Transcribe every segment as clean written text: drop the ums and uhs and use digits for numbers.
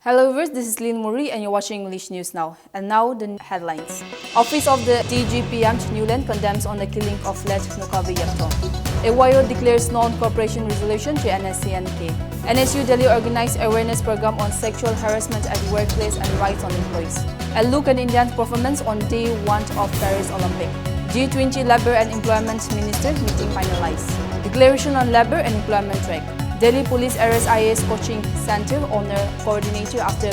Hello viewers, this is Lynn Murray and you're watching English News Now. And now the headlines. Office of the DGPM Newland condemns on the killing of late Nltv Yapto. AYO declares non-cooperation resolution to NSCNK. NSU Delhi organized awareness program on sexual harassment at workplace and rights on employees. A look at India's performance on day 1 of Paris Olympic. G20 Labour and Employment Minister meeting finalized. Declaration on Labour and Employment track. Delhi Police arrests IAS Coaching Center owner coordinator after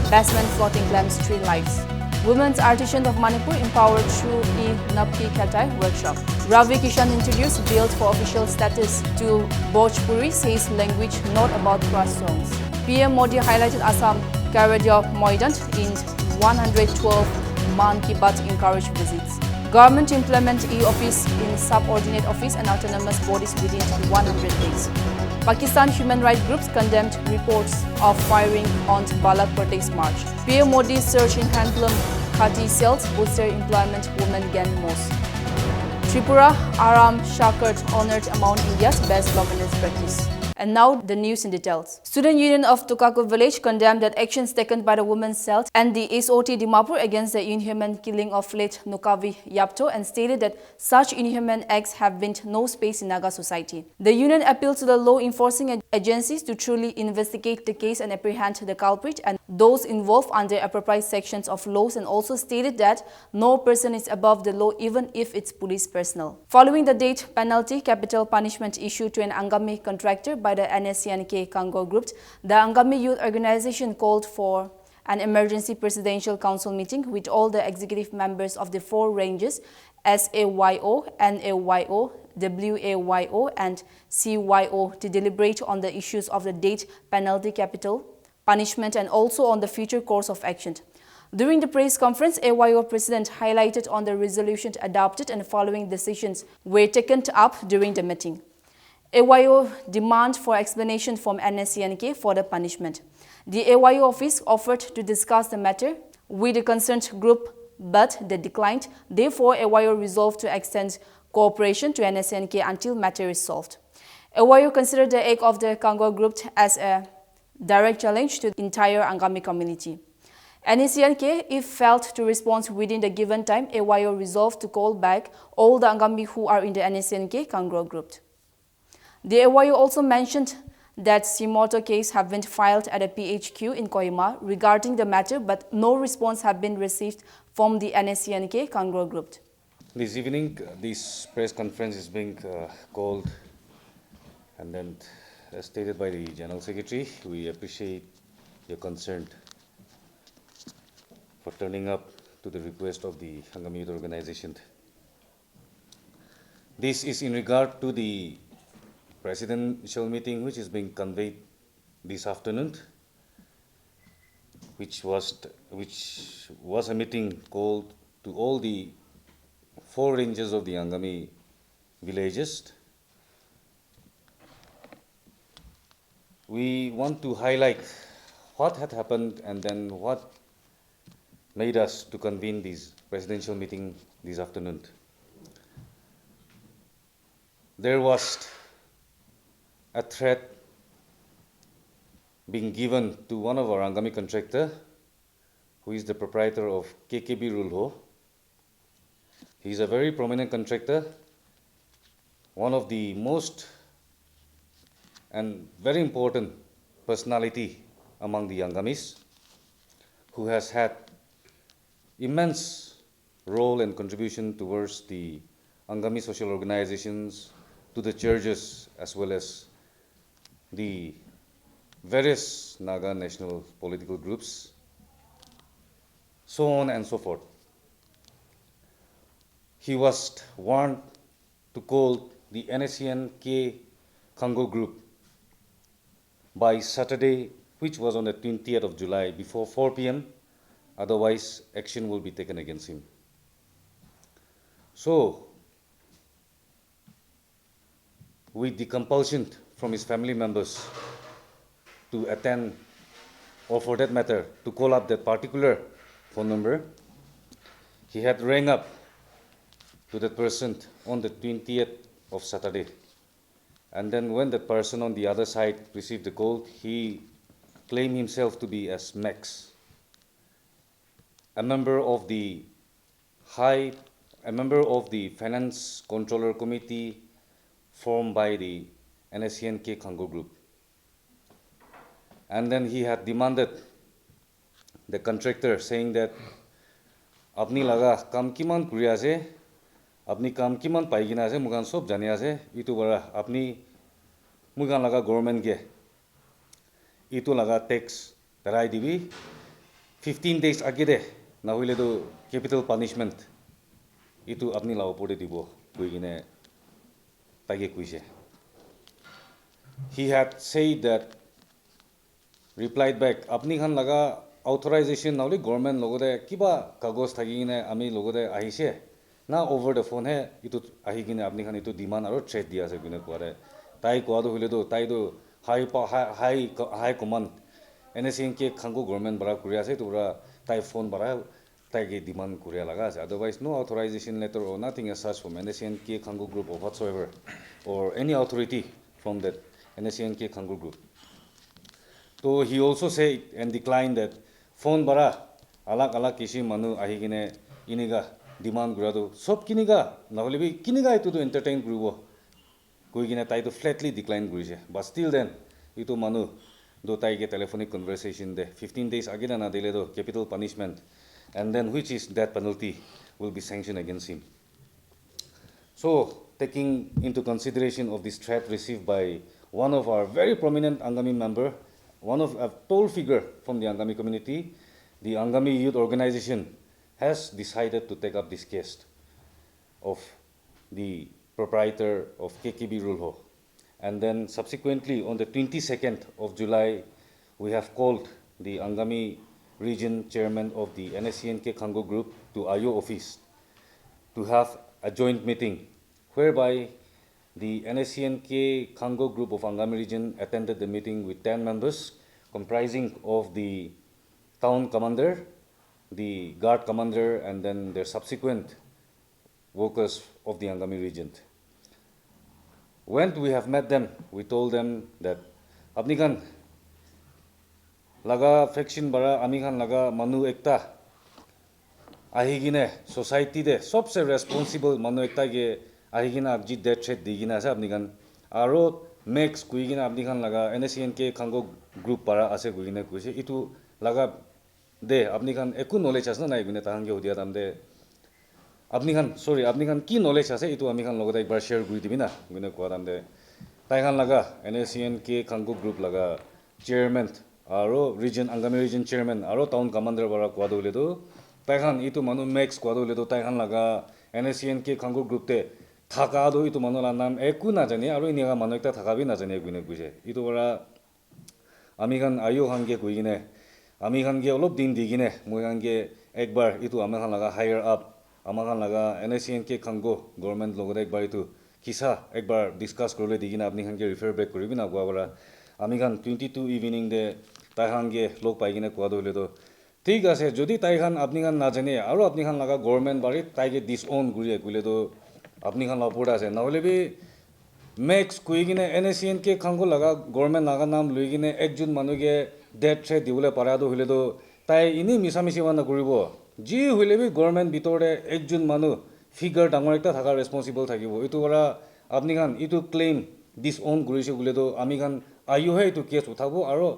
basement floating claims 3 lives. Women's Artisan of Manipur empowered through Nltv Katai workshop. Ravi Kishan introduced Build for official status to Bhojpuri, says language not about crush songs. PM Modi highlighted Assam Karadia Moidant in 112 Man Ki Baat encouraged visits. Government to implement e-office in subordinate office and autonomous bodies within 100 days. Pakistan human rights groups condemned reports of firing on Balak protest march. PM Modi's surge in handloom khadi sales booster employment, women gain most. Tripura Aram Shakart honored among India's best governance practice. And now the news in details. Student Union of Tukaku village condemned that actions taken by the women's cells and the SOT Dimapur against the inhuman killing of late Nltv Yapto and stated that such inhuman acts have been no space in Naga society. The union appealed to the law enforcing agencies to truly investigate the case and apprehend the culprit and those involved under appropriate sections of laws, and also stated that no person is above the law even if it's police personnel. Following the death penalty capital punishment issued to an Angami contractor by the NSCNK Congo Group, the Angami Youth Organization called for an emergency presidential council meeting with all the executive members of the 4 ranges SAYO, NAYO, WAYO and CYO to deliberate on the issues of the death penalty capital punishment and also on the future course of action. During the press conference, AYO President highlighted on the resolution adopted and following decisions were taken up during the meeting. AYO demand for explanation from NSCNK for the punishment. The AYO office offered to discuss the matter with the concerned group, but they declined. Therefore, AYO resolved to extend cooperation to NSCNK until matter is solved. AYO considered the act of the Congo Group as a direct challenge to the entire Angami community. NSCNK, if failed to respond within the given time, AYO resolved to call back all the Angami who are in the NSCNK Congo Group. The AYO also mentioned that Simoto case have been filed at a PHQ in Kohima regarding the matter, but no response have been received from the NSCNK Congo Group. This evening, this press conference is being called and then as stated by the General Secretary. We appreciate your concern for turning up to the request of the Angami Youth Organization. This is in regard to the presidential meeting which is being conveyed this afternoon, which was a meeting called to all the 4 ranges of the Angami villages. We want to highlight what had happened and then what made us to convene this presidential meeting this afternoon. There was a threat being given to one of our Angami contractor, who is the proprietor of KKB Rulho. He is a very prominent contractor, one of the most and very important personality among the Angamis, who has had immense role and contribution towards the Angami social organizations, to the churches, as well as the various Naga national political groups, so on and so forth. He was warned to call the NSCNK Congo Group by Saturday, which was on the 20th of July, before 4 p.m. Otherwise, action will be taken against him. So, with the compulsion from his family members to attend, or for that matter, to call up that particular phone number, he had rang up to that person on the 20th of Saturday. And then when that person on the other side received the call, he claim himself to be as Max, a member of the Finance Controller Committee formed by the NSCNK Kango Group. And then he had demanded the contractor, saying that apni laga kam kiman kuri ase, apni kam kiman paigina ase, mugan sob jani ase, itu bara apni mugan laga government ge itu laga tax tarai dibi 15 days agide na hoile do capital punishment itu apni la opore dibo kuigine tage kuise. He had said that, replied back, apni khan laga authorization nauli government logode kiba kagos thagine ami logode ahise na over the phone he itu ahigine apni khan itu demand aro threat dia ase gune kore tai ko do hile do tai do high command NSCNK Kango government bara kuri ase tura tai phone bara tai ge demand kuri laga ase. Otherwise no authorization letter or nothing as such from NSCNK Kango group or whatsoever or any authority from that NSCNK Kango group. So he also said and declined that phone bara alak kisi manu ahigine iniga demand gurado sob kiniga nahole bi kiniga itu to entertain kuribo kuigine tai to flatly decline kurise. But still then itu manu do tai ge telephonic conversation de 15 days agina na dele do capital punishment, and then which is death penalty will be sanctioned against him. So taking into consideration of this threat received by one of our very prominent Angami member, one of a tall figure from the Angami community, the Angami Youth Organization has decided to take up this case of the proprietor of KKB Rulho. And then subsequently on the 22nd of July, we have called the Angami region chairman of the NSCNK Kango group to Ayo office to have a joint meeting whereby the NSCNK Kango group of Angami region attended the meeting with 10 members comprising of the town commander, the guard commander, and then their subsequent workers of the Angami region. When we have met them, we told them that apni khan laga faction bara ami khan laga manu ekta ahigine society de sobse responsible manu ekta ge ahigina abji death threat digina ase apni khan aro max kuigina apni khan laga NSCNK Kango group para ase kuigina kuise itu laga de apni khan eku knowledge asna nai gune tahang ge hodia tamde apni khan ki knowledge ase itu ami khan logota ekbar share kuri dibi na gune kwa tamde tai khan laga NSCNK Kango group laga chairman aro region Angami region chairman aro town commander bara kwa do le do tai khan itu manu max kwa do le do tai khan laga NSCNK Kango group te thaka do itu manu la nam eku na jani aro iniga manu ekta thaka bi na jani gune kuise itu bara ami khan ayo khan ge kuigine ami khan ge olop din digine moi khan ge ekbar itu ami khan laga higher up ama khan laga NSCNK Kango government logore ekbar itu kisa ekbar discuss korle digina apni khan ge refer back koribi na kwa bara ami khan 22 evening de tai khan ge log paigine kwa do le do ঠিক আছে যদি tai khan apni khan na jane aro apni khan laga government bari tai ge disown guri ekule do apni khan la poda ase na hole bi max kuigine NSCNK Kango laga government laga naam luigine ekjun manu ge death threat dibule para do hile do tai ini misamisi wana kuribo ji hile bi government bitore ekjun manu figure dangor ekta thaka responsible thakibo itu bara apni khan itu claim disown gurise gule do ami khan ayu he itu case uthabo aro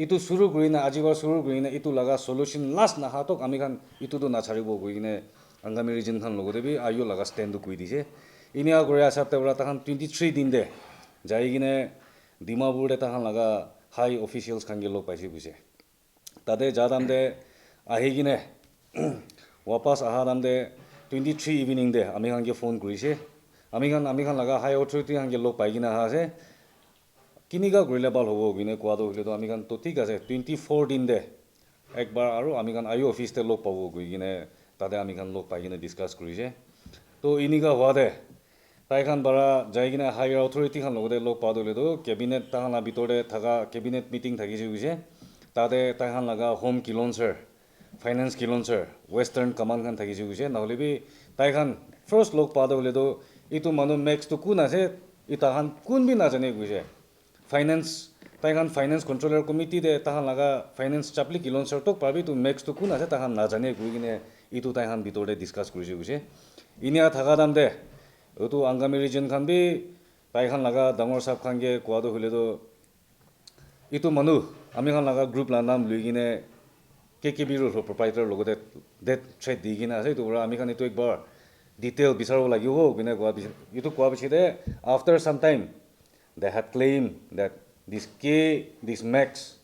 itu suru gurina ajibar suru gurina itu laga solution last na hatok ami khan itu do na charibo guine Angami region khan logode bi ayu laga stand kui dise inia gore asapte bara ta khan 23 din de jaigine dimapur de ta khan laga high officials khan ge log paise buise tade jadam de ahigine wapas ahadam de 23 evening de ami khan ge phone kurise ami khan laga high authority khan ge log paigina ha ase kiniga gorile bal hobo gine kwa do hile do ami khan to thik ase 24 din de ekbar aro ami khan ayo office te log pabo gine tade ami khan log paigine discuss kurise to iniga hwade tai khan bara jaigine higher authority khan logode log pa do le do cabinet ta khan bitore thaga cabinet meeting thagise guise tade tai khan laga home kilonser finance kilonser western command khan thagise guise na hole bi tai khan first log pa do le do itu manu max to kun ase ita khan kun bi na jane guise finance Taihan Finance Controller Committee de tahan laga finance chapli kilon sertok pabi tu max tu kun ase tahan na jane guigine itu taihan bitore discuss kurise guse inia thaga dam de otu angami region khan bi taihan laga dangor sab khan ge kwado hule do itu manu ami khan laga group la nam luigine KKB ro proprietor logote det trade digina ase tu ami khan itu ekbar detail bisaro lagi ho gine kwa itu kwa bichide after some time they had claimed that this max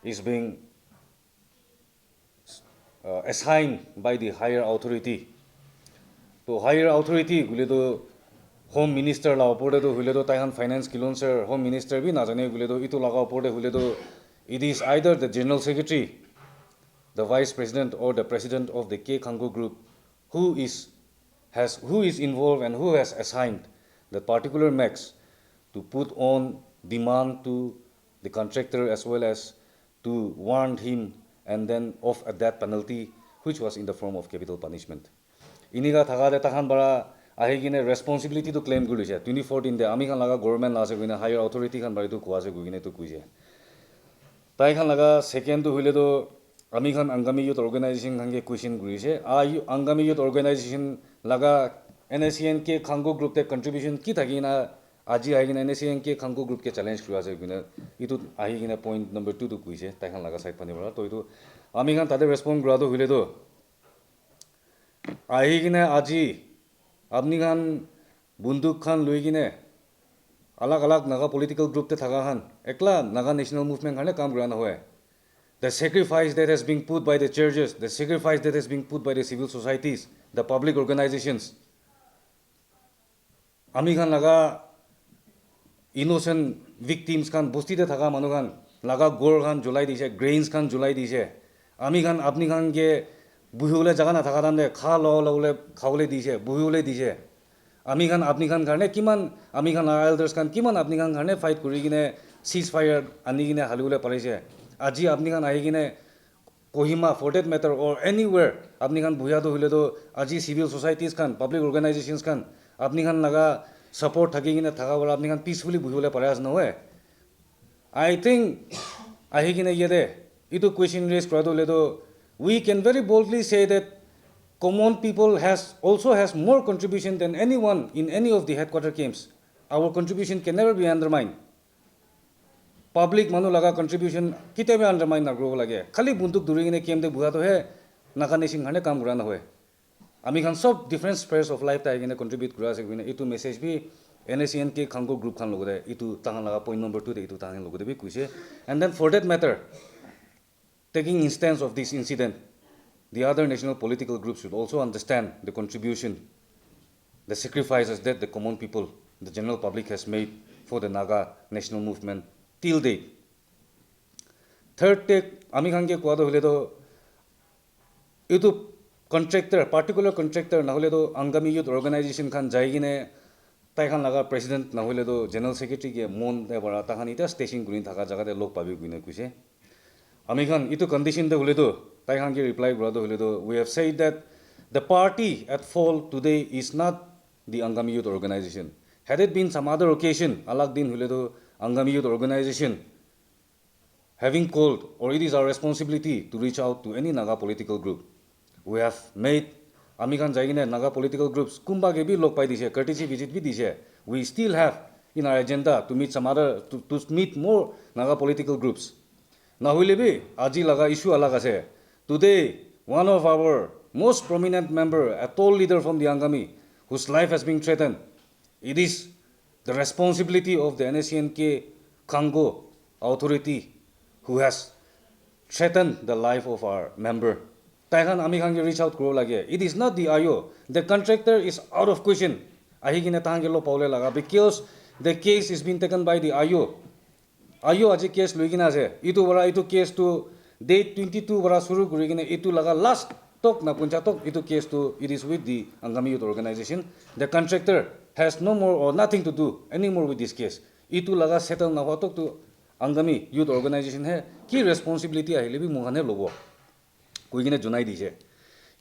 is being assigned by the higher authority. To higher authority, gule do Home Minister la opor do hule do Taihan Finance kilon sir Home Minister bi na jane gule do itu laga opor de hule do it is either the General Secretary, the Vice President or the President of the K Kango Group who is involved and who has assigned the particular max to put on demand to the contractor as well as to warn him and then off at that penalty which was in the form of capital punishment. Iniga thaga de tahan bara ahigine responsibility to claim gurise 2014 de ami khan laga government la se guina higher authority khan bari to kuase guine to kuise tai khan laga second to huile do ami khan angami youth organization khan ge question gurise angami youth organization laga NSCN ke Kango group te contribution ki thagina aji ahigine NSCN ke Kango group ke challenge kura ase guina itu ahigine point number 2 to kuise tai khan laga side pani bara to itu ami khan tade respond kura do huile do ahigine aji apni khan bunduk khan luigine alag alag naga political group te thaga khan ekla naga national movement khane kam kura na hoye the sacrifice that has been put by the churches the sacrifice that has been put by the civil societies the public organizations ami khan laga innocent victims khan bosti te thaga manu khan laga gor khan julai dise grains khan julai dise ami khan apni khan ge buhiule jaga na thaga dam de kha lo lole khawle dise buhiule dise ami khan apni khan karne kiman ami khan elders khan kiman apni khan karne fight kuri gine ceasefire ani gine halule parise aji apni khan ahi gine Kohima for that matter or anywhere apni khan buhia do hule do aji civil societies khan public organizations khan apni khan laga support thaki gine thaga wala apni khan peacefully buhiule paras na hoye I think ahi gine yede itu question raise kora do le do we can very boldly say that common people also has more contribution than anyone in any of the headquarter camps. Our contribution can never be undermined. Public manu laga contribution kite be undermine na grow lage. Khali bunduk duri gine camp de buha to he nakane sing hane kam gura na hoye. Ami khan sob different spheres of life ta gine contribute kura se gine itu message bi NSCN ke Kango group khan logo de itu tahan laga point number 2 de itu tahan logo de bi kuise and then for that matter taking instance of this incident, the other national political groups should also understand the contribution, the sacrifices that the common people, the general public has made for the Naga national movement till date. Third take, ami khange kwado hule do, itu contractor, particular contractor na hule do Angami Youth Organization khan jaigine, tai khan laga president na hule do general secretary ke mon de bara ta khan ita station gurin thaka jaga de lok pabi guine kuise. Ami khan itu condition de hule do tai khan ke reply kura do hule do we have said that the party at fault today is not the Angami Youth Organization. Had it been some other occasion alag din hule do Angami Youth Organization having called or it is our responsibility to reach out to any Naga political group. We have made ami khan jaigine Naga political groups kumba ke bi lok pai dise courtesy visit bi dise we still have in our agenda to meet some other to meet more Naga political groups. Nahulebi, aji laga issue alaga se. Today, one of our most prominent member, a tall leader from the Angami, whose life has been threatened, it is the responsibility of the NSCNK Kango authority who has threatened the life of our member. Taihan ami khange reach out kuro lage. It is not the IO. The contractor is out of question. Ahigine tahange lo paule laga because the case is being taken by the IO. Ayo aji case luigina ase itu bara itu case to date 22 bara suru kurigine itu laga last tok na puncha tok itu case to it is with the Angami Youth Organization. The contractor has no more or nothing to do anymore with this case. Itu laga settle na hotok to Angami Youth Organization hai ki responsibility ahile bi lobo kuigine junai dise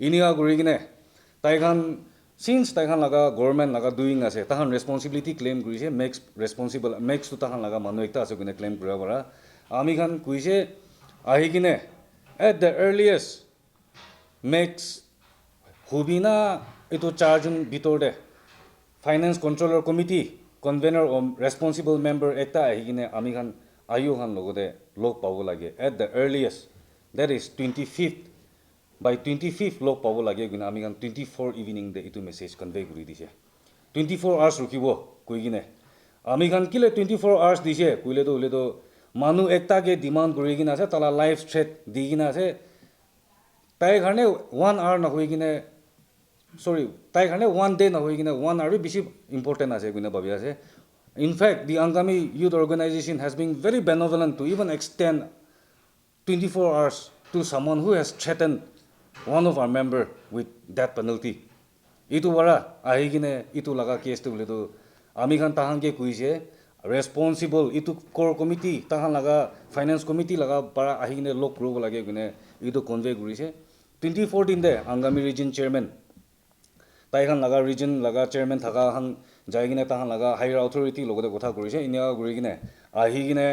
iniga kurigine tai khan since taihan laga government laga doing ase tahan responsibility claim kurise makes responsible makes to tahan laga manu ekta ase kune claim kura bara ami khan kuise ahi kine at the earliest makes hubina itu charjun bitor de finance controller committee convener or responsible member ekta ahi kine ami khan ayu khan logode log pawo lage at the earliest that is 25th by 25th log pawo lage guna ami khan 24 evening de itu message convey kuri dise 24 hours rukibo koi gine ami khan kile 24 hours dise kuile do manu ekta ke demand kuri gina ase tala life threat di gina ase tai khane 1 hour na hoi gine sorry tai khane 1 day na hoi gine 1 hour bisi important ase guna babi ase in fact the Angami youth organization has been very benevolent to even extend 24 hours to someone who has threatened one of our member with death penalty itu wara ahi gine itu laga case to bole to ami khan tahan ke kuise responsible itu core committee tahan laga finance committee laga para ahi gine lok kuro lage gune itu convey kurise 2014 de Angami region chairman tai khan laga region laga chairman thaka han jai gine tahan laga higher authority logode kotha kurise inia guri gine ahi gine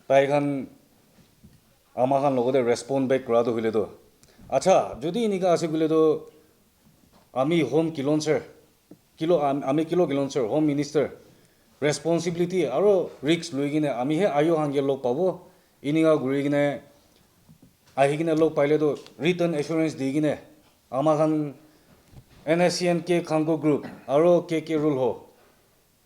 tai khan ama khan logode respond back kura do hile do acha jodi inika ase gule do ami home kilonser ami kilo kilonser home minister responsibility aro risks loi gine ami he ayo hange lok pabo ininga guri gine ahi gine lok paile do written assurance di gine ama khan NSCNK Kango group aro KK rule ho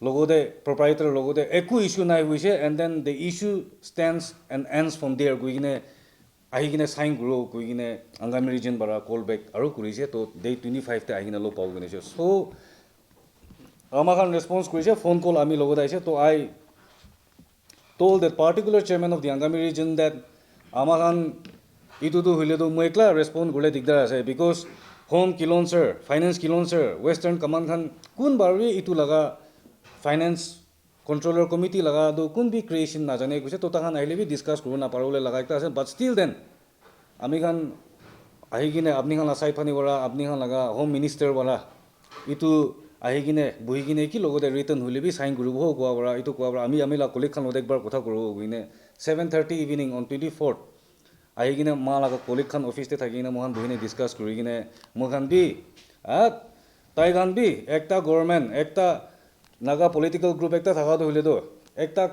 logode proprietor logode eku issue nai hoise and then the issue stands and ends from there gui gine ahi gine sign guro gui gine Angami region bara call back aro kurise to day 25 te ahi gine lo pau gine so ama khan response kurise phone call ami logode aise to I told that particular chairman of the Angami region that ama khan itu do hile do moi ekla respond gule dikdar ase because home kilonser finance kilonser western command khan kun barwi itu laga finance controller committee laga do kun bi creation na jane kuise to tahan aile bi discuss kuru na parole laga ekta ase but still then ami khan ahi gine apni khan asai phani wala apni khan laga home minister wala itu ahi gine buhi gine ki logode written hule bi sign kuru ho kwa wala itu kwa wala ami la colleague khan odek bar kotha kuru gine 7:30 evening on 24th ahi gine ma laga colleague khan office te thakina mohan buhine discuss kuri gine mohan bi tai khan bi ekta government ekta naga political group ekta thaka do hule do ekta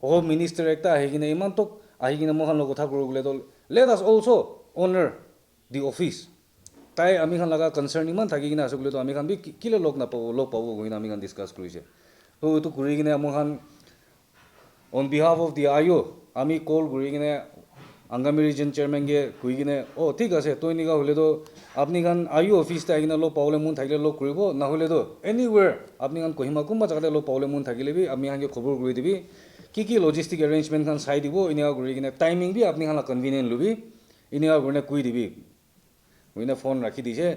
home minister ekta ahi gine iman tok ahi gine mohan lo kotha kuru gule do let us also honor the office tai ami khan laga concern iman thaki gine asugule to ami khan bi kile lok na pawo goina ami khan discuss kurise to itu kuri gine mohan on behalf of the IO ami call kuri gine Angami region chairman ge kui gine oh thik ase to niga hole do apni khan IO office ta agina lo paule mun thakile lo kuribo na hole do anywhere apni khan kohima kumba jagade lo paule mun thakile bi ami hange khobor kuri dibi ki logistic arrangement khan sai dibo inia guri gine timing bi apni khan la convenient lubi inia gurne kui dibi uine phone rakhi dise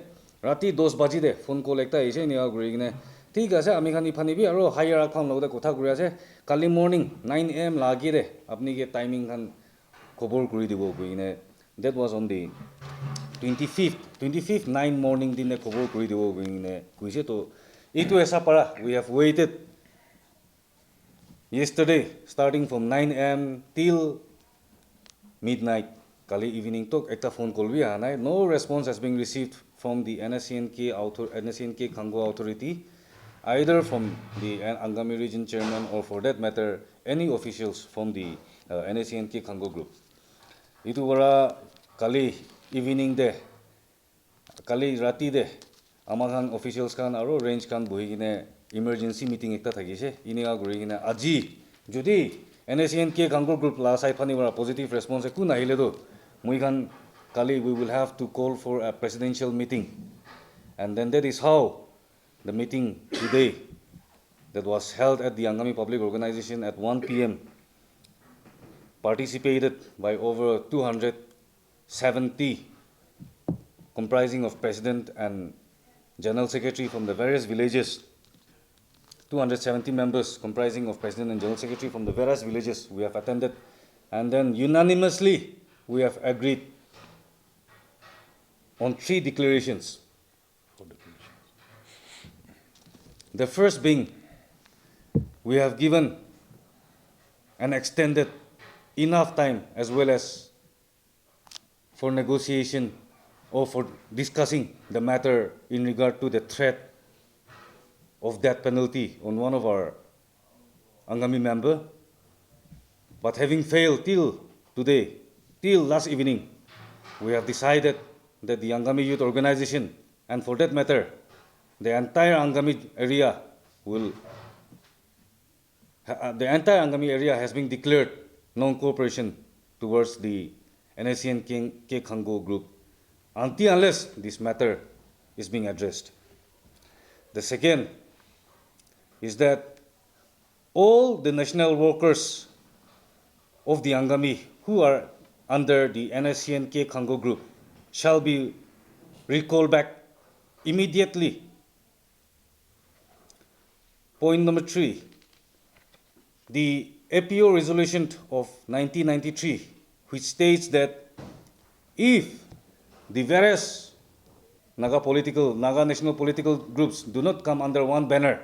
rati 10 baji de phone call ekta aise inia guri gine thik ase ami khan ifani bi aro higher account logode kotha kuri ase kali morning 9 am lagi de apni ge timing khan khobor kuri dibo gine that was on the 25th 9 morning din ne khobor kuri dibo gine kuise to itu esa para we have waited yesterday starting from 9 am till midnight kali evening tok ekta phone call bi anai no response has been received from the NSCNK Kango authority either from the Angami region chairman or for that matter any officials from the NSCNK Kango group itu wara kali evening de kali rati de ama khan officials khan aro range khan bohi gine emergency meeting ekta thakise inia guri gine aji jodi NSCNK Kango group la sai phani wara positive response ku nahile do moi khan kali we will have to call for a presidential meeting and then that is how the meeting today that was held at the Angami Public Organization at 1 p.m. participated by over 270 comprising of president and general secretary from the various villages 270 members comprising of president and general secretary from the various villages we have attended and then unanimously we have agreed on 3 declarations The first being, we have given and extended enough time as well as for negotiation or for discussing the matter in regard to the threat of death penalty on one of our Angami member. But having failed till today, till last evening, we have decided that the Angami Youth Organization, and for that matter, the entire Angami area has been declared non-cooperation towards the NACN K Khango group until unless this matter is being addressed. The second is that all the national workers of the Angami who are under the NACN K Khango group shall be recalled back immediately. Point number 3, the APO resolution of 1993, which states that if the various Naga national political groups do not come under one banner,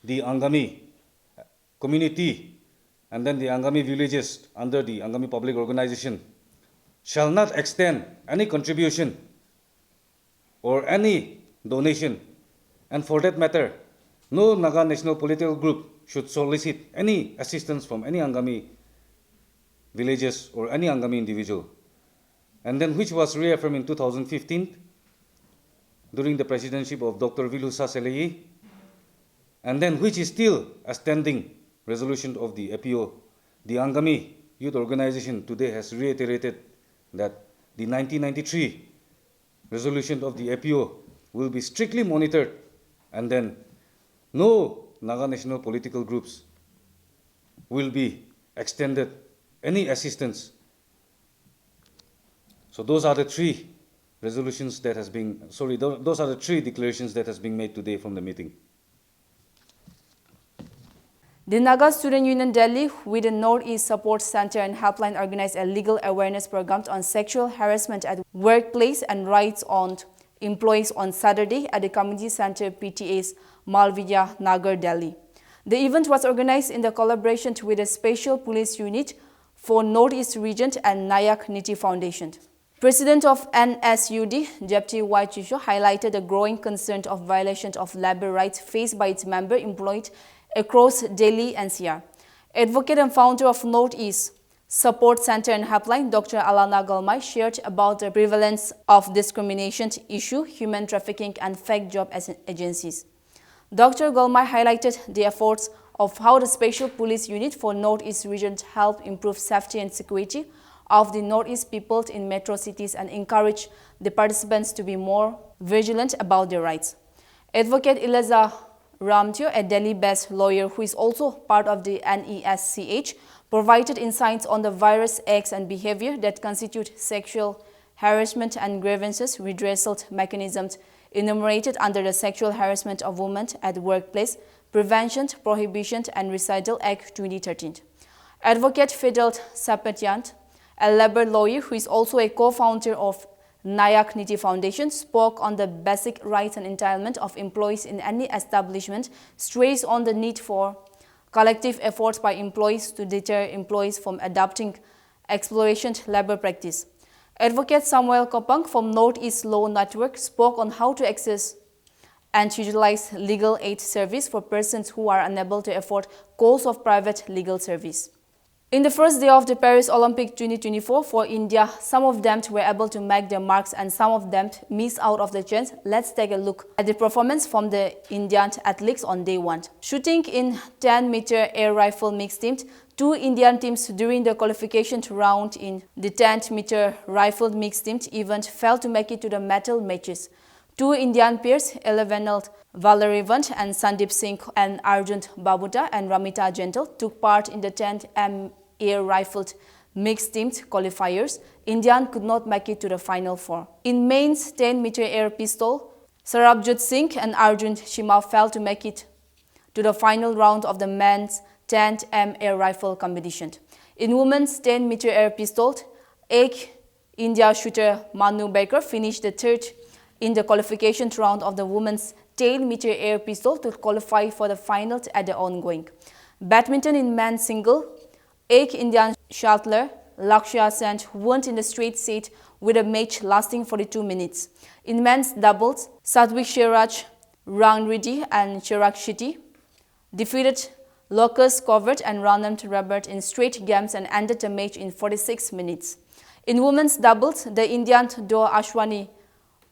the Angami community and then the Angami villages under the Angami public organization shall not extend any contribution or any donation, and for that matter, no Naga national political group should solicit any assistance from any Angami villages or any Angami individual. And then which was reaffirmed in 2015 during the presidency of Dr. Vilusa Seleyi, and then which is still a standing resolution of the APO. The Angami Youth Organization today has reiterated that the 1993 resolution of the APO will be strictly monitored, and then no Naga national political groups will be extended any assistance. So those are the three resolutions that has been, those are the three declarations that has been made today from the meeting. The Naga Student Union Delhi with the Northeast Support Center and Helpline organized a legal awareness program on sexual harassment at workplace and rights on employees on Saturday at the Community Center PTA's Malviya Nagar, Delhi. The event was organized in the collaboration with the Special Police Unit for Northeast Region and Nltv Foundation. President of NSUD, Deputy Y. Chisho, highlighted the growing concern of violation of labor rights faced by its member employed across Delhi NCR. Advocate and founder of Northeast Support Center and Helpline, Dr. Alana Galmai, shared about the prevalence of discrimination issue, human trafficking, and fake job agencies. Dr. Galmai highlighted the efforts of how the Special Police Unit for Northeast Region help improve safety and security of the Northeast people in metro cities and encourage the participants to be more vigilant about their rights. Advocate Eliza Ramtio, a Delhi-based lawyer who is also part of the NESCH, provided insights on the various acts and behavior that constitute sexual harassment and grievances redressal mechanisms enumerated under the Sexual Harassment of Women at the Workplace Prevention, Prohibition and Recital Act 2013. Advocate Fidel Sapetian, a labor lawyer who is also a co-founder of Nltv Foundation, spoke on the basic rights and entitlement of employees in any establishment, stressed on the need for collective efforts by employees to deter employees from adopting exploitation labor practice. Advocate Samuel Kopang from Northeast Law Network spoke on how to access and utilize legal aid service for persons who are unable to afford costs of private legal service. In the first day of the Paris Olympic 2024 for India, some of them were able to make their marks and some of them missed out of the chance. Let's take a look at the performance from the Indian athletes on day 1. Shooting in 10-meter air rifle mixed team, 2 Indian teams during the qualification round in the 10-meter rifle mixed team event failed to make it to the medal matches. 2 Indian pairs, Elevenal Valerivan and Sandeep Singh and Arjun Babuta and Ramita Gentle, took part in the 10M air rifled mixed team qualifiers. India could not make it to the final 4. In men's 10-meter air pistol, Sarabjot Singh and Arjun Shima failed to make it to the final round of the men's 10M air rifle competition. In women's 10-meter air pistol, India shooter Manu Baker finished the 3rd in the qualification round of the women's tail-meter air pistol to qualify for the finals at the ongoing. Badminton in men's single, Indian shuttler Lakshya Sen won in the straight set with a match lasting 42 minutes. In men's doubles, Satvik Shiraj, Rangreddy and Chirag Shetty defeated Lucas Covert and Ranam Robert in straight games and ended the match in 46 minutes. In women's doubles, the Indian duo Ashwani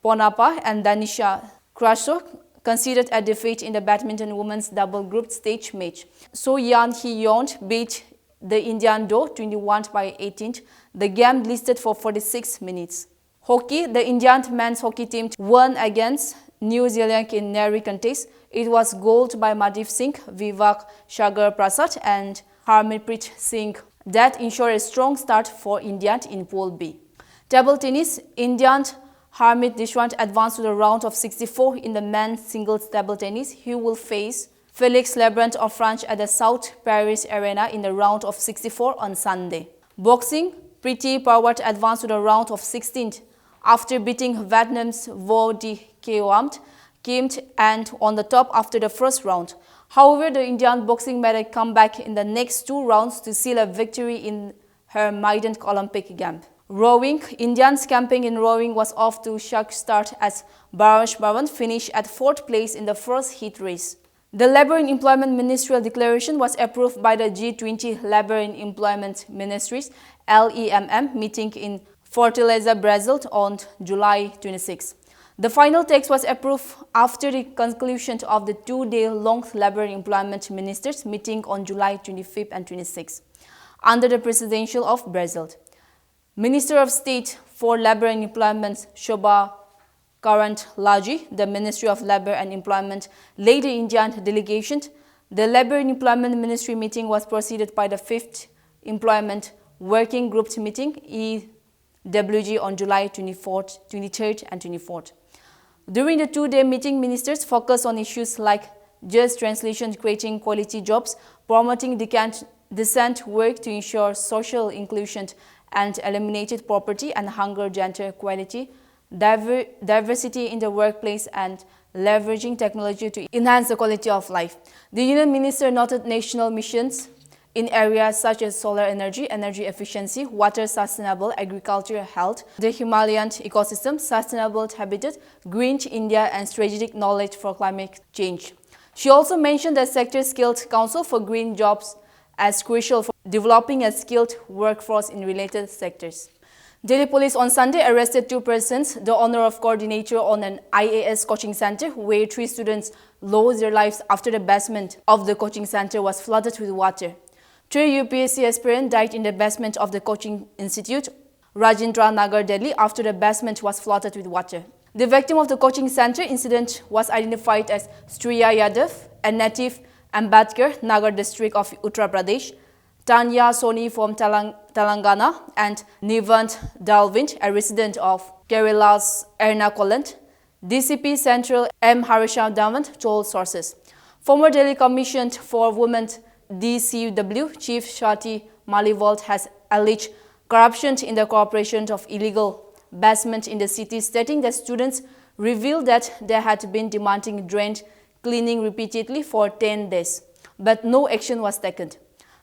Ponnappa and Danisha Krasho conceded a defeat in the badminton women's double group stage match. So Yan Hee-yeon beat the Indian duo 21-18. The game lasted for 46 minutes. Hockey, the Indian men's hockey team won against New Zealand in Nari contest. It was gold by Madhv Singh, Vivek Sagar Prasad and Harmanpreet Singh that ensured a strong start for India in Pool B. Table tennis, Indian Harmit Deshwant advanced to the round of 64 in the men's singles table tennis. He will face Felix Lebrun of France at the South Paris Arena in the round of 64 on Sunday. Boxing, Preeti Pawar advanced to the round of 16 after beating Vietnam's Vo Di Kimt and on the top after the first round. However, the Indian boxing made a comeback in the next two rounds to seal a victory in her maiden Olympic game. Rowing, India's campaign in rowing was off to a shock start as Barash Bhavan finished at 4th place in the first heat race. The Labour and Employment Ministerial Declaration was approved by the G20 Labour and Employment Ministries LEMM meeting in Fortaleza, Brazil on July 26. The final text was approved after the conclusion of the two-day-long Labour and Employment Ministers meeting on July 25 and 26 under the presidency of Brazil. Minister of State for Labour and Employment Shobha Karantlaje, the Ministry of Labour and Employment, led the Indian delegation. The Labour and Employment Ministry meeting was preceded by the 5th Employment Working Group meeting EWG on July 23rd and 24th. During the two-day meeting, ministers focused on issues like just translation, creating quality jobs, promoting decent work to ensure social inclusion and eliminated poverty and hunger, gender equality, diversity in the workplace, and leveraging technology to enhance the quality of life. The Union Minister noted national missions in areas such as solar energy, energy efficiency, water sustainable agriculture, health, the Himalayan ecosystem, sustainable habitat, green India, and strategic knowledge for climate change. She also mentioned the Sector Skilled Council for Green Jobs as crucial for developing a skilled workforce in related sectors. Delhi police on Sunday arrested 2 persons, the owner of coordinator on an IAS coaching center where 3 students lost their lives after the basement of the coaching center was flooded with water. 3 UPSC aspirants died in the basement of the coaching institute, Rajendra Nagar, Delhi, after the basement was flooded with water. The victim of the coaching center incident was identified as Striya Yadav, a native Ambedkar Nagar district of Uttar Pradesh, Tanya Soni from Telangana, and Nivant Dalvind, a resident of Kerala's Ernakulam. DCP Central M. Harisham Davant told sources. Former Delhi Commission for Women DCW Chief Shati Maliwal has alleged corruption in the corporation of illegal basement in the city, stating that students revealed that they had been demanding drain cleaning repeatedly for 10 days, but no action was taken.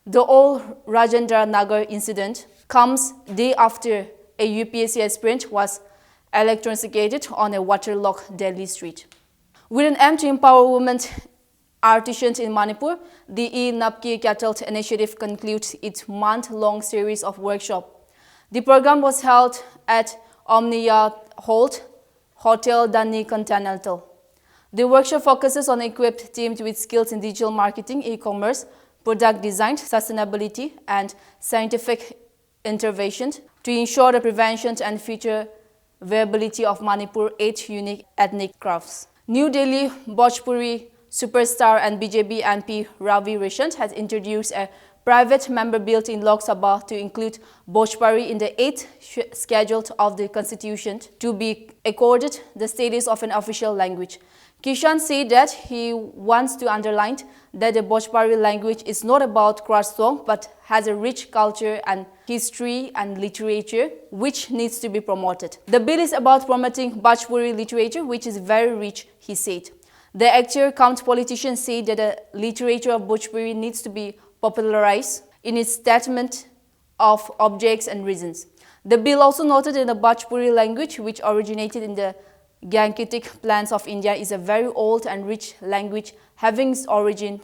The old Rajendra Nagar incident comes day after a UPSC aspirant was electrocuted on a waterlogged Delhi street. With an aim to empower women artisans in Manipur, the Nltv Cattle Initiative concludes its month-long series of workshops. The program was held at Omnia Hotel Dani Continental. The workshop focuses on equipped teams with skills in digital marketing, e-commerce, product design, sustainability, and scientific interventions to ensure the prevention and future viability of Manipur's 8 unique ethnic crafts. New Delhi Bhojpuri superstar and BJP MP Ravi Rishant has introduced a private member bill in Lok Sabha to include Bhojpuri in the 8th schedule of the Constitution to be accorded the status of an official language. Kishan said that he wants to underline that the Bhojpuri language is not about craft song but has a rich culture and history and literature which needs to be promoted. The bill is about promoting Bhojpuri literature which is very rich, he said. The actor-cum politician said that the literature of Bhojpuri needs to be popularized in its statement of objects and reasons. The bill also noted that the Bhojpuri language, which originated in the Gangetic Plains of India, is a very old and rich language having its origin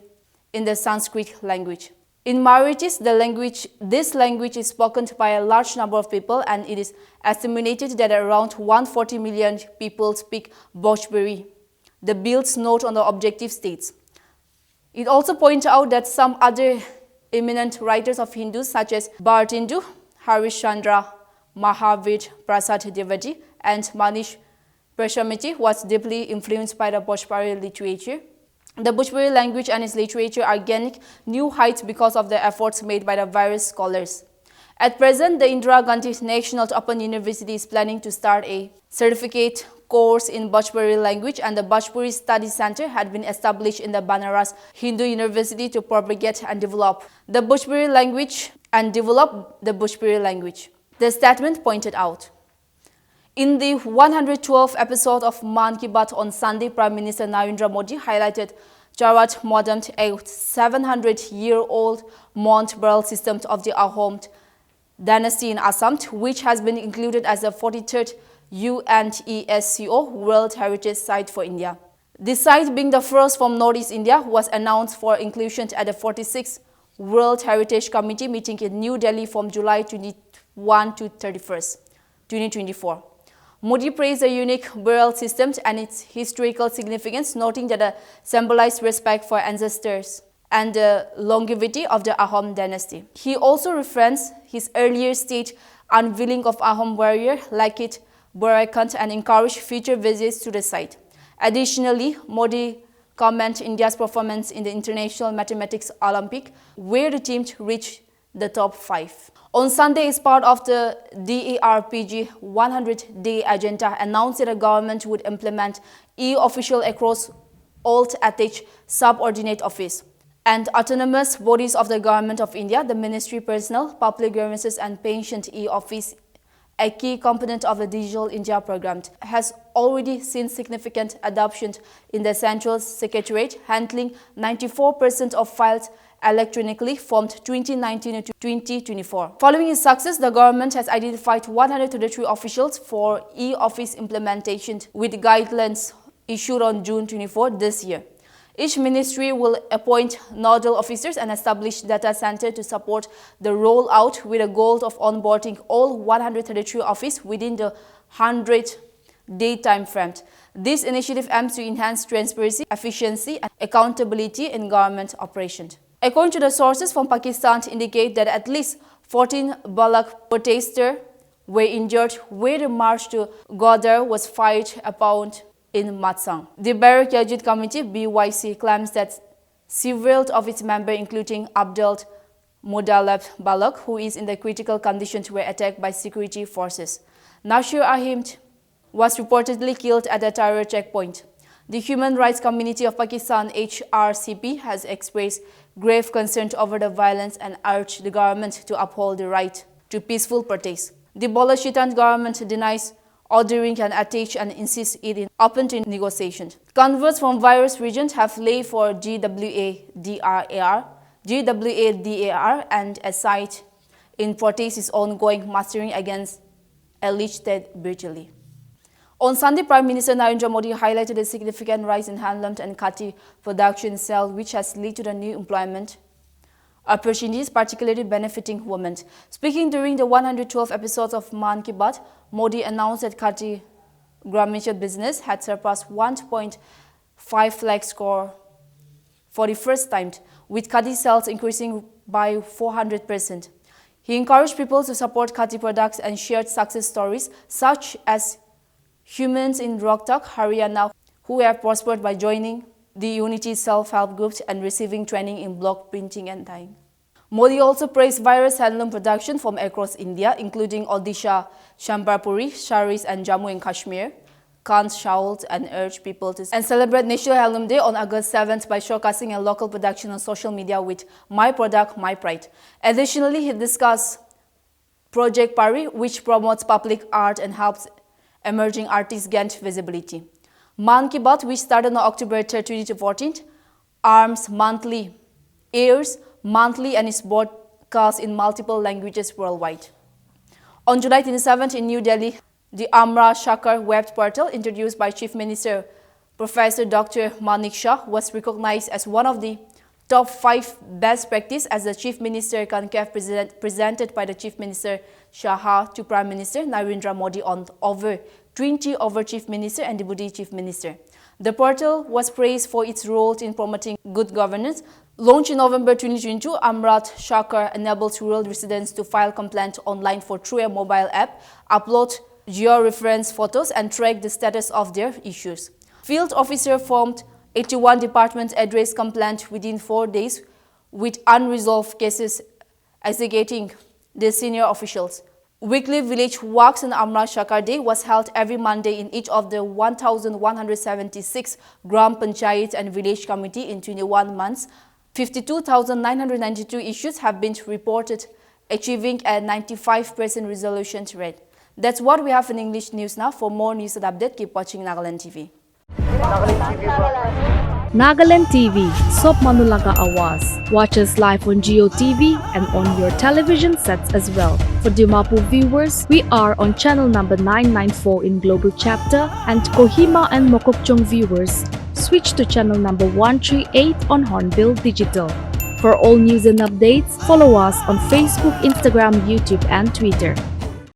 in the Sanskrit language. In Mauritius, this language is spoken by a large number of people, and it is estimated that around 140 million people speak Bhojpuri. The bill's note on the objective states. It also points out that some other eminent writers of Hindus such as Bhartindu, Harish Chandra, Mahavir Prasad Devadi, and Manish Prashamiti was deeply influenced by the Bhojpuri literature. The Bhojpuri language and its literature are gaining new heights because of the efforts made by the various scholars. At present, the Indira Gandhi National Open University is planning to start a certificate course in Bhojpuri language, and the Bhojpuri Study Center had been established in the Banaras Hindu University to propagate and develop the Bhojpuri language The statement pointed out. In the 112th episode of Man Ki Baat on Sunday, Prime Minister Narendra Modi highlighted Charat Modam, a 700-year-old Mount burial system of the Ahom dynasty in Assam, which has been included as the 43rd UNESCO World Heritage Site for India. The site, being the first from Northeast India, was announced for inclusion at the 46th World Heritage Committee meeting in New Delhi from July 21 to 31st, 2024. Modi praised the unique burial system and its historical significance, noting that it symbolized respect for ancestors and the longevity of the Ahom dynasty. He also referenced his earlier state unveiling of Ahom warrior Lakit Borakant and encouraged future visits to the site. Additionally, Modi commented India's performance in the International Mathematics Olympic, where the team reached the top 5. On Sunday, as part of the DARPG 100-day agenda, announced that the government would implement e-official across all attached subordinate office and autonomous bodies of the Government of India. The Ministry Personnel, Public Grievances and Pension e-office, a key component of the Digital India program, has already seen significant adoption in the Central Secretariat, handling 94% of files electronically from 2019 to 2024. Following its success, the government has identified 133 officials for e-office implementation with guidelines issued on June 24 this year. Each ministry will appoint nodal officers and establish data center to support the rollout, with a goal of onboarding all 133 offices within the 100-day time frame. This initiative aims to enhance transparency, efficiency, and accountability in government operations. According to the sources from Pakistan, indicate that at least 14 Balak protesters were injured where the march to Godar was fired upon in Matsang. The Barak Yazid Committee (BYC) claims that several of its members, including Abdul Mudalab Balak, who is in the critical condition, were attacked by security forces. Nasir Ahmed was reportedly killed at a terror checkpoint. The Human Rights Community of Pakistan (HRCP) has expressed grave concern over the violence and urged the government to uphold the right to peaceful protest. The Balochistan government denies ordering an attack and insists it is open to negotiations. Converts from various regions have laid for GWADAR, and a site in protest is ongoing, mustering against alleged state brutally. On Sunday, Prime Minister Narendra Modi highlighted a significant rise in handloom and khadi production sales, which has led to the new employment opportunities, particularly benefiting women. Speaking during the 112th episode of Man Ki Baat, Modi announced that khadi garment business had surpassed 1.5 lakh crore for the first time, with khadi sales increasing by 400%. He encouraged people to support khadi products and shared success stories, such as humans in Rohtak, Haryana, who have prospered by joining the Unity self-help groups and receiving training in block printing and dyeing. Modi also praised various handloom production from across India, including Odisha, Shambharpuri, Saris, and Jammu and Kashmir, Kant shawls, and urged people to celebrate National Handloom Day on August 7th by showcasing a local production on social media with My Product, My Pride. Additionally, he discussed Project Pari, which promotes public art and helps emerging artists gain visibility. Man Ki Baat, which started on October 3, 2014, airs monthly and is broadcast in multiple languages worldwide. On July 27 in New Delhi, the Amra Shakar web portal, introduced by Chief Minister Professor Dr. Manik Shah, was recognized as one of the top 5 best practice as the Chief Minister conclave presented by the Chief Minister Shah to Prime Minister Narendra Modi on over 20 over Chief Minister and Deputy Chief Minister. The portal was praised for its role in promoting good governance. Launched in November 2022, Amrat Shakar enables rural residents to file complaints online through a mobile app, upload geo-reference photos and track the status of their issues. Field officer formed 81 departments addressed complaints within 4 days, with unresolved cases executing the senior officials. Weekly village walks on Amra Shakar Day was held every Monday in each of the 1,176 Gram Panchayats and village committee in 21 months. 52,992 issues have been reported, achieving a 95% resolution rate. That's what we have in English news now. For more news and update, keep watching Nagaland TV. Nagaland TV, Sob Manulaga Awas. Watch us live on Geo TV and on your television sets as well. For Dimapur viewers, we are on channel number 994 in Global Chapter, and Kohima and Mokokchung viewers, switch to channel number 138 on Hornbill Digital. For all news and updates, follow us on Facebook, Instagram, YouTube and Twitter.